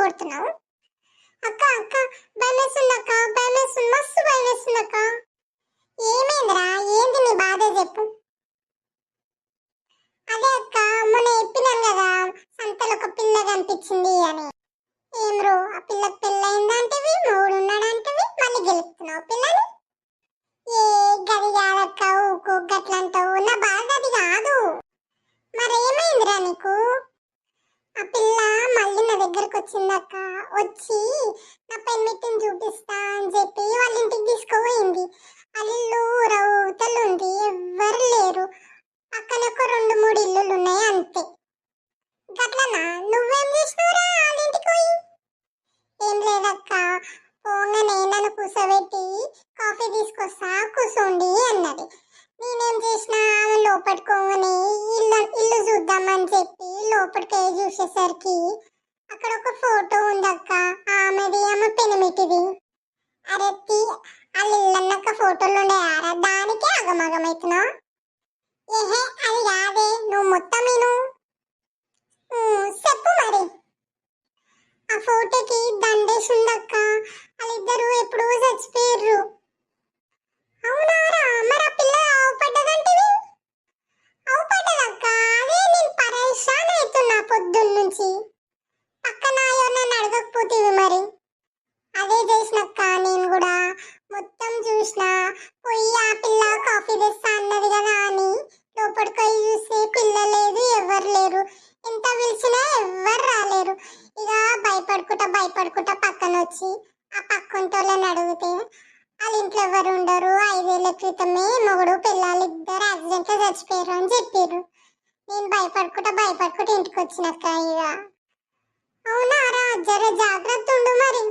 కొడుతున్నావు? అక్క అక్క భయమేస్తుంది అక్క, భయమేస్తుంది, మస్తు భయమేస్తుంది అక్క. ఏమైందిరా, ఏంది నీ బాధ చెప్పు. అదే అక్క, మొన్న చెప్పినాను కదా సంతలో ఒక పిల్ల కనిపించింది అని. ఏం రో, ఆ పిల్లకి పెళ్ళయిందంటవి, మూడు ఉన్నాడంటవి, మళ్ళీ గెలుపుతున్నావు పిల్లని. ఏ గది కాదక్క, ఊకు గట్లంటావు, నా బాధ అది కాదు. మరేమైందిరా నీకు? ఆ పిల్ల మళ్ళీ నా దగ్గరకు వచ్చిందక్క. వచ్చి నా పెన్మిటిని చూపిస్తా అని చెప్పి వాళ్ళ ఇంటికి తీసుకుపోయింది. అల్లు రౌతలు ఉంది, ఎవ్వరు లేరు. పక్కన ఒక 2-3 ఇల్లులు ఉన్నాయి అంతే. గట్లనా? నువ్వేం చేసినావురా వాళ్ళ ఇంటికి పోయి? ఏం లేదక్క, పోగానే నన్ను కూర్చోబెట్టి కాఫీ తీసుకొస్తా కూర్చోండి అన్నది. నేనేం చేసినా ఆమె లోపట్టుకోగానే ఇల్లు చూద్దామని చెప్పి లోపలికి చూసేసరికి అక్కడ ఒక ఫోటో ఉందక్క, ఆమెది, ఆమె పెనిమిటిది. అరే వాళ్ళ ఇల్లన్నాక ఫోటోలు ఉండేయారా, దానికే అగమగమవుతున్నావు. ఏహే అది కాదే, నువ్వు మొత్తం విను. చెప్పు మరి. ఆ ఫోటోకి దండేసి ఉందక్క, వాళ్ళిద్దరూ ఎప్పుడూ చచ్చిపోయారు. అవునారా? మరి ఆ పిల్ల ఆవుపడ్డదంటివి? ఆవుపడ్డదక్క, అదే నేను పరేషాన్ అవుతున్నా పొద్దున్నుంచి. పక్కన ఎవరినైనా అడగకపోతేవి మరి. అదే చేసినక్క నేను కూడా మొత్తం చూసిన. పోయి ఆ పిల్ల కాఫీ తెస్తా అన్నది కదా అని లోపలికి పోయి చూస్తే పిల్ల లేదు, ఎవరు లేరు. ఎంత పిలిచినా ఎవ్వరు రాలేరు. ఇక భయపడుకుంటా పక్కన వచ్చి ఆ పక్కంటోళ్ళని అడిగితే వాళ్ళ ఇంట్లో ఎవరు ఉండరు, 5 ఏళ్ల క్రితమే మొగుడు పిల్లలు ఇద్దరు యాక్సిడెంట్ లో చచ్చిపోయారు అని చెప్పారు. నేను భయపడుకుంటా ఇంటికి వచ్చినక్క. ఇక అవునారా, జర జాగ్రత్త ఉండు మరి.